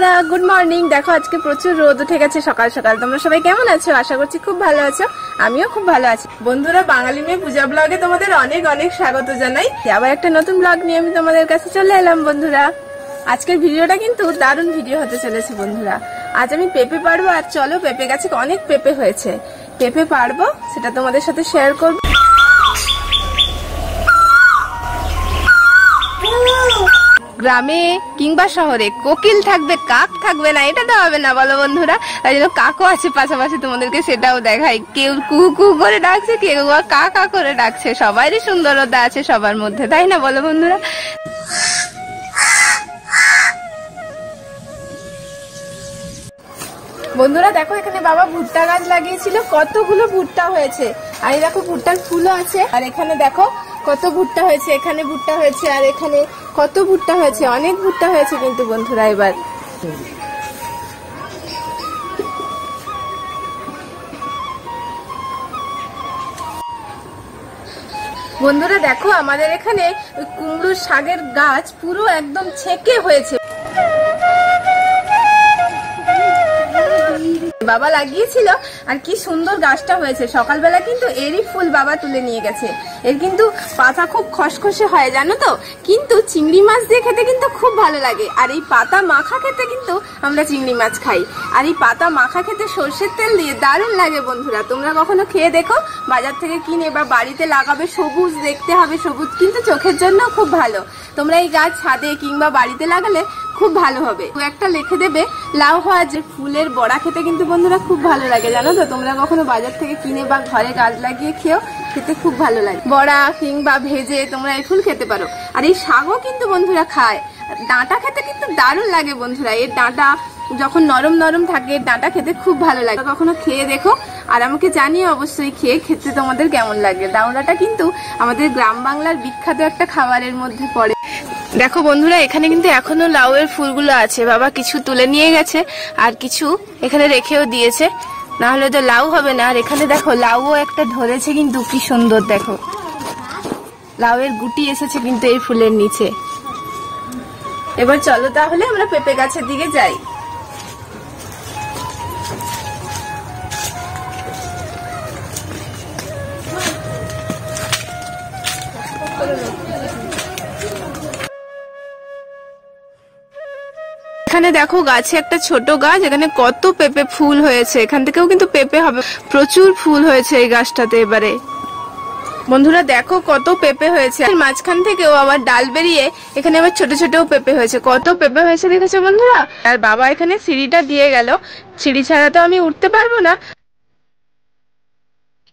বন্ধুরা good morning. দেখো আজকে প্রচুর রোদ উঠে গেছে সকাল সকাল। তোমরা সবাই কেমন আছো? আশা করছি খুব ভালো আছো। আমিও খুব ভালো আছি। বন্ধুরা বাঙালি মেয়ে পূজা ব্লগে তোমাদের অনেক অনেক স্বাগত জানাই। আবার একটা নতুন ব্লগ নিয়ে আমি তোমাদের কাছে চলে এলাম। বন্ধুরা আজকের ভিডিওটা কিন্তু দারুণ ভিডিও হতে চলেছে। বন্ধুরা আজ আমি পেঁপে পাড়বো, আর চলো পেঁপে গাছে অনেক পেঁপে হয়েছে, পেঁপে পাড়বো, সেটা তোমাদের সাথে শেয়ার করবো। গ্রামে কিংবা শহরে কোকিল থাকবে কাক থাকবে না, এটা তো হবে না বলো বন্ধুরা। তাই জন্য কাকও আছে পাশাপাশি, তোমাদেরকে সেটাও দেখাই। কেউ কু কু করে ডাকছে, কেউ কা কা করে ডাকছে। সবারই সুন্দরতা আছে সবার মধ্যে, তাই না বলো বন্ধুরা। বন্ধুরা দেখো এখানে বাবা ভুট্টা গাছ লাগিয়েছিল, কতগুলো ভুট্টা হয়েছে। আর এই দেখো ভুট্টার ফুলও আছে। আর এখানে দেখো কত ভুট্টা হয়েছে, এখানে ভুট্টা হয়েছে, আর এখানে কত ভুট্টা হয়েছে, অনেক ভুট্টা হয়েছে কিন্তু বন্ধুরা। এবার বন্ধুরা দেখো আমাদের এখানে কুমড়োর শাকের গাছ পুরো একদম ছেকে হয়েছে, বাবা লাগিয়েছিল। আর কি সুন্দর গাছটা হয়েছে। সকালবেলা কিন্তু এরই ফুল বাবা তুলে নিয়ে গেছে। এর কিন্তু পাতা খুব খসখসে হয় জানো তো, কিন্তু চিংড়ি মাছ দিয়ে খেতে কিন্তু খুব ভালো লাগে। আর এই পাতা মাখা খেতে কিন্তু আমরা চিংড়ি মাছ খাই। আর এই পাতা মাখা খেতে সর্ষের তেল দিয়ে দারুণ লাগে বন্ধুরা। তোমরা কখনো খেয়ে দেখো, বাজার থেকে কিনে বা বাড়িতে লাগাবে। সবুজ দেখতে হবে, সবুজ কিন্তু চোখের জন্য খুব ভালো। তোমরা এই গাছ ছাদে কিংবা বাড়িতে লাগালে খুব ভালো হবে। একটা লিখে দেবে লাউ হওয়া যে ফুলের বড়া খেতে কিন্তু বন্ধুরা খুব ভালো লাগে জানো তো। তোমরা কখনো বাজার থেকে কিনে বা ঘরে গাছ লাগিয়ে খেও, খেতে খুব ভালো লাগে। বড়া কিংবা ভেজে তোমরা এই ফুল খেতে পারো। আর এই শাকও কিন্তু বন্ধুরা খায়। ডাঁটা খেতে কিন্তু দারুণ লাগে বন্ধুরা। এর ডাঁটা যখন নরম নরম থাকে, ডাঁটা খেতে খুব ভালো লাগে। কখনো খেয়ে দেখো আর আমাকে জানিও অবশ্যই খেয়ে খেতে তোমাদের কেমন লাগে। ডাঁটাটা কিন্তু আমাদের গ্রাম বাংলার বিখ্যাত একটা খাবারের মধ্যে পড়ে। দেখো বন্ধুরা এখানে কিন্তু এখনো লাউয়ের ফুলগুলো আছে। বাবা কিছু তুলে নিয়ে গেছে আর কিছু এখানে রেখেও দিয়েছে, না হলে তো লাউ হবে না। আর এখানে দেখো লাউও একটা ধরেছে, কিন্তু কি সুন্দর দেখো, লাউয়ের গুটি এসেছে কিন্তু এই ফুলের নিচে। এবার চলো তাহলে আমরা পেঁপে গাছের দিকে যাই। এখানে দেখো গাছে একটা ছোট গাছ, এখানে কত পেঁপে ফুল হয়েছে। এখান থেকেও কিন্তু পেঁপে হবে, প্রচুর ফুল হয়েছে এই গাছটাতে। এবারে বন্ধুরা দেখো কত পেঁপে হয়েছে। মাঝখান থেকেও আবার ডাল বেরিয়ে এখানে আবার ছোট ছোট পেঁপে হয়েছে। কত পেঁপে হয়েছে দেখেছো বন্ধুরা। আর বাবা এখানে সিঁড়িটা দিয়ে গেল, সিঁড়ি ছাড়া তো আমি উঠতে পারবো না।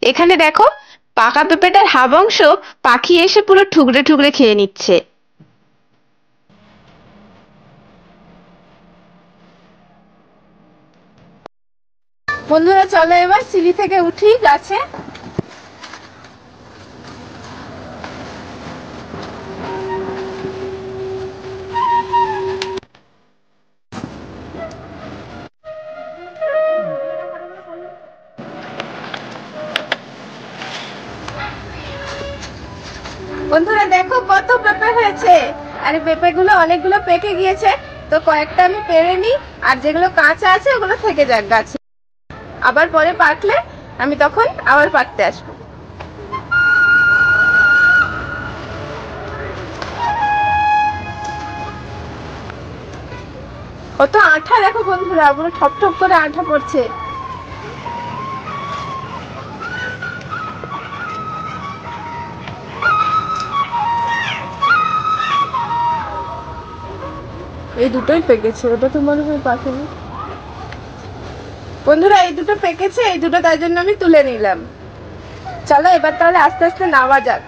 এখানে দেখো পাকা পেঁপেটার হাফ অংশ পাখি এসে পুরো ঠুকরে ঠুকরে খেয়ে নিচ্ছে। বন্ধুরা চলো এবার সিঁড়ি থেকে উঠি গাছে। বন্ধুরা দেখো কত পেঁপে হয়েছে। আর পেঁপে গুলো অনেকগুলো পেকে গিয়েছে, তো কয়েকটা আমি পেরে নিই। আর যেগুলো কাঁচা আছে ওগুলো থেকে যাক গাছে, আবার পরে পাকলে আমি তখন আবার পাকতে আসবো। কত আঠা দেখো বন্ধুরা, পুরো ঠপ ঠপ করে আঠা পড়ছে। এই দুটোই পেকেছে, ওটা তো মনে হয় পাকেনি। বন্ধুরা এই দুটো পেকেছে, এই দুটো তার জন্য আমি তুলে নিলাম। চলো এবার তাহলে আস্তে আস্তে নামা যাক,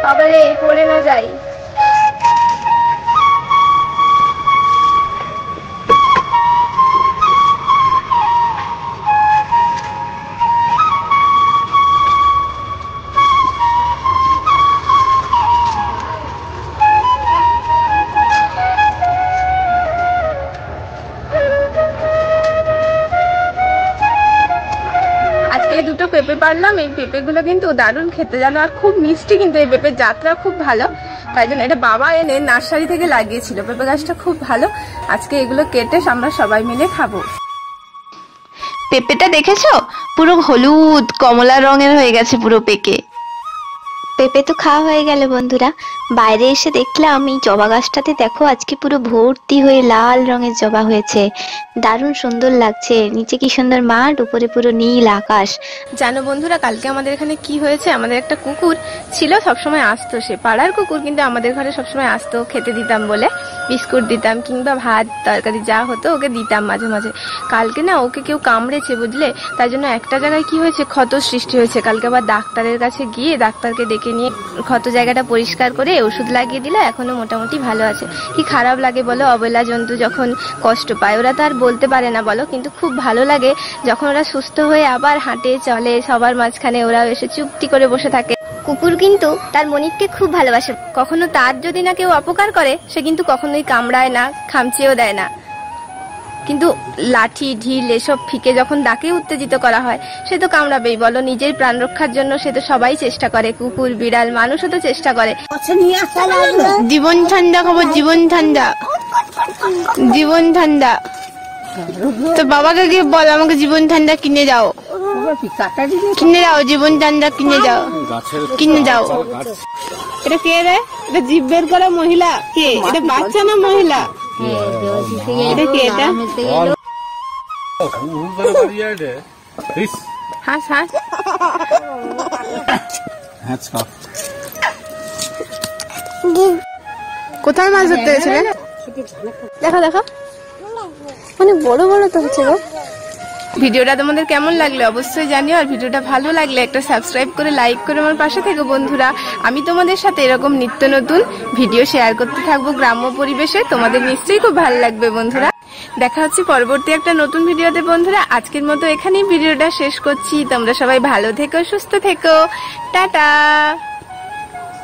আবার এই পড়ে না যাই। পেঁপে পারলাম এই পেঁপেগুলো কিন্তু দারুণ খেতে জানো, আর খুব মিষ্টি, কিন্তু এই পেঁপের জাতটা খুব ভালো। তাই জন্য এটা বাবা এনে নার্সারি থেকে লাগিয়েছিল, পেঁপে গাছটা খুব ভালো। আজকে এগুলো কেটে আমরা সবাই মিলে খাবো। পেঁপেটা দেখেছো, পুরো হলুদ কমলা রঙের হয়ে গেছে পুরো পেকে। পেঁপে তো খাওয়া হয়ে গেল বন্ধুরা। বাইরে এসে দেখলাম এই জবা গাছটাতে দেখো আজকে পুরো ভর্তি হয়ে লাল রঙের জবা হয়েছে, দারুণ সুন্দর লাগছে। নিচে কি সুন্দর মাঠ, উপরে পুরো নীল আকাশ। জানো বন্ধুরা, কালকে আমাদের এখানে কি হয়েছে, আমাদের একটা কুকুর ছিল, সবসময় আসতো, সে পাড়ার কুকুর, কিন্তু আমাদের ঘরে সবসময় আসতো, খেতে দিতাম বলে বিস্কুট দিতাম কিংবা ভাত তরকারি যা হতো ওকে দিতাম মাঝে মাঝে। কালকে না ওকে কেউ কামড়েছে বুঝলে, তাই জন্য একটা জায়গায় কি হয়েছে, ক্ষত সৃষ্টি হয়েছে। কালকে আবার ডাক্তারের কাছে গিয়ে ডাক্তারকে ডেকে নিয়ে ক্ষত জায়গাটা পরিষ্কার করে ওষুধ লাগিয়ে দিলে এখনো মোটামুটি ভালো আছে। কি খারাপ লাগে বলো, অবলা জন্তু যখন কষ্ট পায়, ওরা তো আর বলতে পারে না বলো, কিন্তু খুব ভালো লাগে যখন ওরা সুস্থ হয়ে আবার হাঁটে চলে, সবার মাঝখানে ওরা এসে চুপটি করে বসে থাকে। কুকুর কিন্তু তার মনিককে খুব ভালোবাসে। কখনো তার যদি না কেউ অপকার করে, সে কিন্তু কখনোই কামড়ায় না, খামচেও দেয় না। কিন্তু লাঠি ঢিল এসব ফিকে যখন ডাকে উত্তেজিত করা হয়, সে তো কামড়াবেই বলো। নিজের প্রাণ রক্ষার জন্য সে তো সবাই চেষ্টা করে, কুকুর বিড়াল মানুষও তো চেষ্টা করে। জীবন ঠান্ডা খবর, জীবন ঠান্ডা, জীবন ঠান্ডা। তো বাবাকে গিয়ে বল আমাকে জীবন ঠান্ডা কিনে যাও, কিনে যাও, জীবন ঠান্ডা কিনে যাও, কিনে যাও। এটা কে রে? এটা জিভ বের করা মহিলা কে? এটা বাচ্চা না মহিলা? এটা কে? এটা হাস হাস কোথায় মাছ ধরতে গেছিলে? দেখো দেখো, অনেক বড় বড় তো হচ্ছে গো। ভিডিওটা তোমাদের কেমন লাগলো অবশ্যই জানিও, আর ভিডিওটা ভালো লাগলে একটা সাবস্ক্রাইব করে লাইক করে আমার পাশে থেকো বন্ধুরা। আমি তোমাদের সাথে এরকম নিত্য নতুন ভিডিও শেয়ার করতে থাকবো গ্রাম্য পরিবেশে, তোমাদের নিশ্চয়ই খুব ভালো লাগবে বন্ধুরা। দেখা হচ্ছে পরবর্তী একটা নতুন ভিডিওতে বন্ধুরা। আজকের মতো এখানেই ভিডিওটা শেষ করছি। তোমরা সবাই ভালো থেকো, সুস্থ থেকো, টাটা।